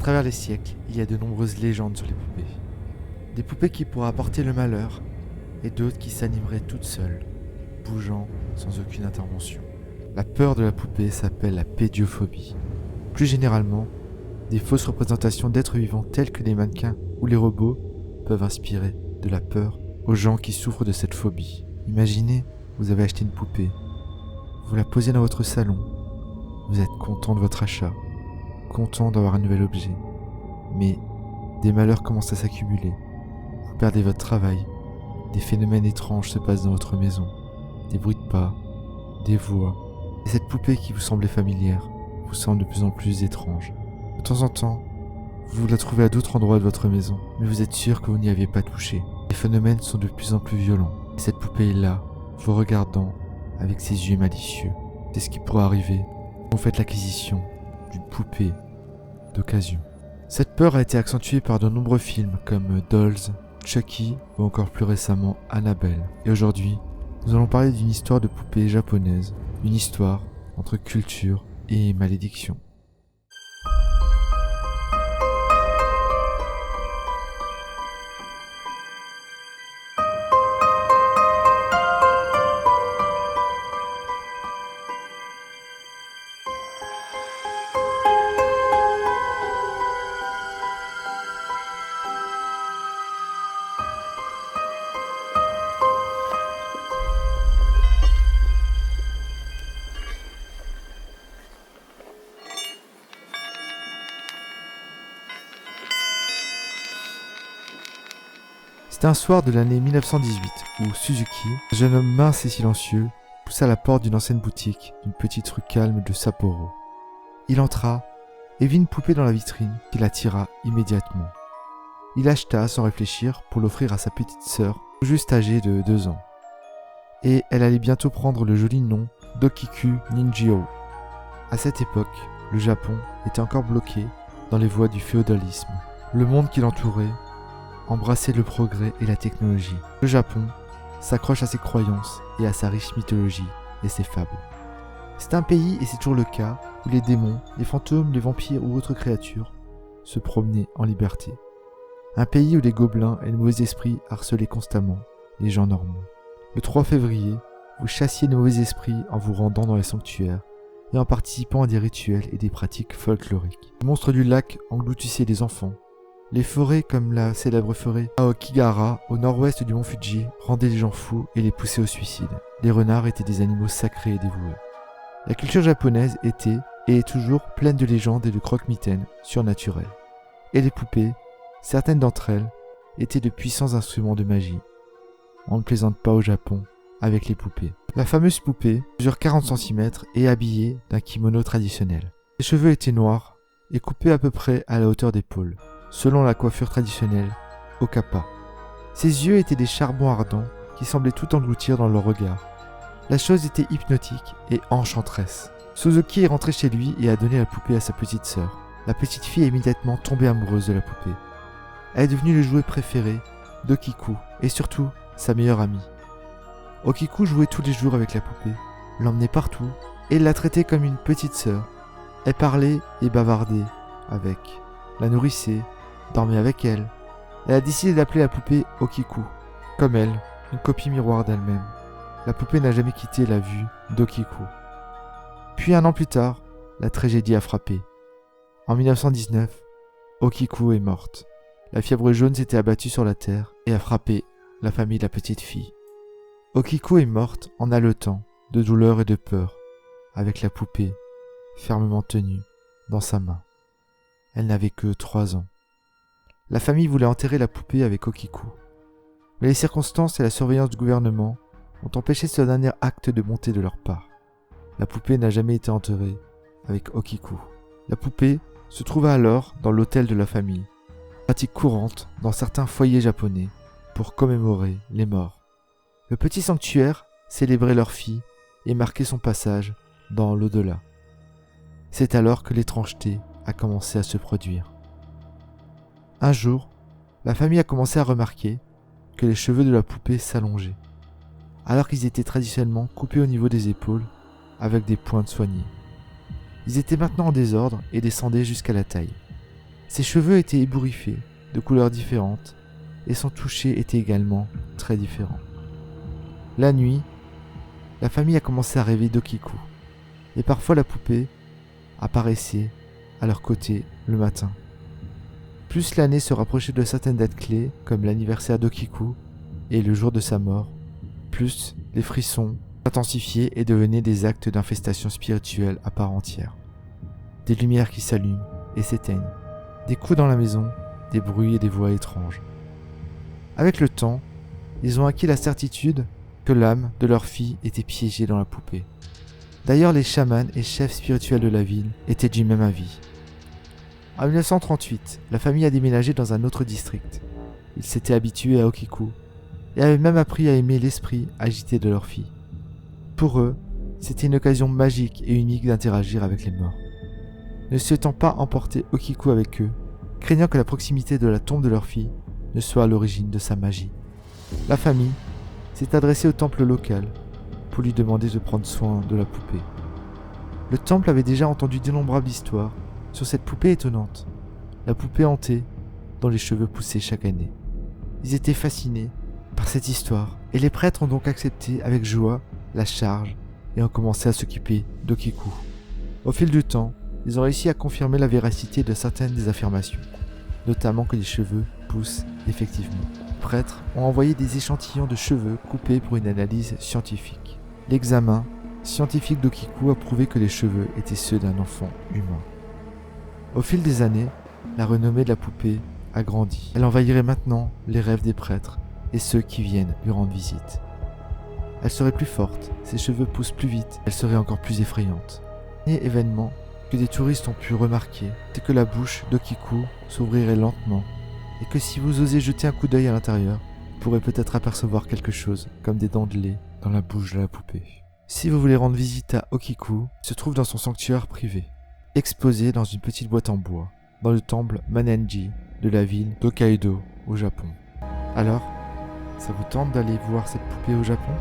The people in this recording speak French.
travers les siècles, il y a de nombreuses légendes sur les poupées. Des poupées qui pourraient apporter le malheur, et d'autres qui s'animeraient toutes seules, bougeant sans aucune intervention. La peur de la poupée s'appelle la pédiophobie. Plus généralement, des fausses représentations d'êtres vivants tels que les mannequins ou les robots peuvent inspirer de la peur aux gens qui souffrent de cette phobie. Imaginez, vous avez acheté une poupée, vous la posez dans votre salon, vous êtes content de votre achat, content d'avoir un nouvel objet, mais des malheurs commencent à s'accumuler. Vous perdez votre travail, des phénomènes étranges se passent dans votre maison, des bruits de pas, des voix, et cette poupée qui vous semblait familière vous semble de plus en plus étrange. De temps en temps, vous la trouvez à d'autres endroits de votre maison, mais vous êtes sûr que vous n'y aviez pas touché. Les phénomènes sont de plus en plus violents, et cette poupée est là, vous regardant avec ses yeux malicieux. C'est ce qui pourrait arriver quand vous faites l'acquisition d'une poupée d'occasion. Cette peur a été accentuée par de nombreux films comme Dolls, Chucky ou encore plus récemment Annabelle. Et aujourd'hui, nous allons parler d'une histoire de poupée japonaise, une histoire entre culture et malédiction. C'était un soir de l'année 1918 où Suzuki, un jeune homme mince et silencieux, poussa la porte d'une ancienne boutique d'une petite rue calme de Sapporo. Il entra et vit une poupée dans la vitrine qui l'attira immédiatement. Il l'acheta sans réfléchir pour l'offrir à sa petite sœur, juste âgée de 2 ans. Et elle allait bientôt prendre le joli nom d'Okiku Ninjiro. À cette époque, le Japon était encore bloqué dans les voies du féodalisme. Le monde qui l'entourait embrasser le progrès et la technologie. Le Japon s'accroche à ses croyances et à sa riche mythologie et ses fables. C'est un pays, et c'est toujours le cas, où les démons, les fantômes, les vampires ou autres créatures se promenaient en liberté. Un pays où les gobelins et les mauvais esprits harcelaient constamment les gens normaux. Le 3 février, vous chassiez les mauvais esprits en vous rendant dans les sanctuaires et en participant à des rituels et des pratiques folkloriques. Les monstres du lac engloutissaient les enfants. Les forêts, comme la célèbre forêt Aokigahara, au nord-ouest du mont Fuji, rendaient les gens fous et les poussaient au suicide. Les renards étaient des animaux sacrés et dévoués. La culture japonaise était, et est toujours, pleine de légendes et de croque-mitaines surnaturelles. Et les poupées, certaines d'entre elles, étaient de puissants instruments de magie. On ne plaisante pas au Japon avec les poupées. La fameuse poupée mesure 40 cm et est habillée d'un kimono traditionnel. Ses cheveux étaient noirs et coupés à peu près à la hauteur d'épaule, selon la coiffure traditionnelle, Okappa. Ses yeux étaient des charbons ardents qui semblaient tout engloutir dans leur regard. La chose était hypnotique et enchanteresse. Suzuki est rentré chez lui et a donné la poupée à sa petite sœur. La petite fille est immédiatement tombée amoureuse de la poupée. Elle est devenue le jouet préféré d'Okiku et surtout sa meilleure amie. Okiku jouait tous les jours avec la poupée, l'emmenait partout et la traitait comme une petite sœur. Elle parlait et bavardait avec, la nourrissait, dormait avec elle. Elle a décidé d'appeler la poupée Okiku, comme elle, une copie miroir d'elle-même. La poupée n'a jamais quitté la vue d'Okiku. Puis 1 an plus tard, la tragédie a frappé. En 1919, Okiku est morte. La fièvre jaune s'était abattue sur la terre et a frappé la famille de la petite fille. Okiku est morte en haletant, de douleur et de peur, avec la poupée, fermement tenue, dans sa main. Elle n'avait que 3 ans. La famille voulait enterrer la poupée avec Okiku. Mais les circonstances et la surveillance du gouvernement ont empêché ce dernier acte de bonté de leur part. La poupée n'a jamais été enterrée avec Okiku. La poupée se trouva alors dans l'hôtel de la famille, pratique courante dans certains foyers japonais pour commémorer les morts. Le petit sanctuaire célébrait leur fille et marquait son passage dans l'au-delà. C'est alors que l'étrangeté a commencé à se produire. Un jour, la famille a commencé à remarquer que les cheveux de la poupée s'allongeaient, alors qu'ils étaient traditionnellement coupés au niveau des épaules avec des pointes soignées. Ils étaient maintenant en désordre et descendaient jusqu'à la taille. Ses cheveux étaient ébouriffés, de couleurs différentes, et son toucher était également très différent. La nuit, la famille a commencé à rêver d'Okiku, et parfois la poupée apparaissait à leur côté le matin. Plus l'année se rapprochait de certaines dates clés, comme l'anniversaire d'Okiku et le jour de sa mort, plus les frissons s'intensifiaient et devenaient des actes d'infestation spirituelle à part entière. Des lumières qui s'allument et s'éteignent, des coups dans la maison, des bruits et des voix étranges. Avec le temps, ils ont acquis la certitude que l'âme de leur fille était piégée dans la poupée. D'ailleurs, les chamans et chefs spirituels de la ville étaient du même avis. En 1938, la famille a déménagé dans un autre district. Ils s'étaient habitués à Okiku et avaient même appris à aimer l'esprit agité de leur fille. Pour eux, c'était une occasion magique et unique d'interagir avec les morts. Ne souhaitant pas emporter Okiku avec eux, craignant que la proximité de la tombe de leur fille ne soit à l'origine de sa magie, la famille s'est adressée au temple local pour lui demander de prendre soin de la poupée. Le temple avait déjà entendu d'innombrables histoires sur cette poupée étonnante, la poupée hantée dont les cheveux poussaient chaque année. Ils étaient fascinés par cette histoire et les prêtres ont donc accepté avec joie la charge et ont commencé à s'occuper d'Okiku. Au fil du temps, ils ont réussi à confirmer la véracité de certaines des affirmations, notamment que les cheveux poussent effectivement. Les prêtres ont envoyé des échantillons de cheveux coupés pour une analyse scientifique. L'examen scientifique d'Okiku a prouvé que les cheveux étaient ceux d'un enfant humain. Au fil des années, la renommée de la poupée a grandi. Elle envahirait maintenant les rêves des prêtres et ceux qui viennent lui rendre visite. Elle serait plus forte, ses cheveux poussent plus vite, elle serait encore plus effrayante. Le dernier événement que des touristes ont pu remarquer, c'est que la bouche d'Okiku s'ouvrirait lentement et que si vous osez jeter un coup d'œil à l'intérieur, vous pourrez peut-être apercevoir quelque chose comme des dents de lait dans la bouche de la poupée. Si vous voulez rendre visite à Okiku, il se trouve dans son sanctuaire privé, exposé dans une petite boîte en bois, dans le temple Manenji de la ville d'Hokkaido au Japon. Alors, ça vous tente d'aller voir cette poupée au Japon ?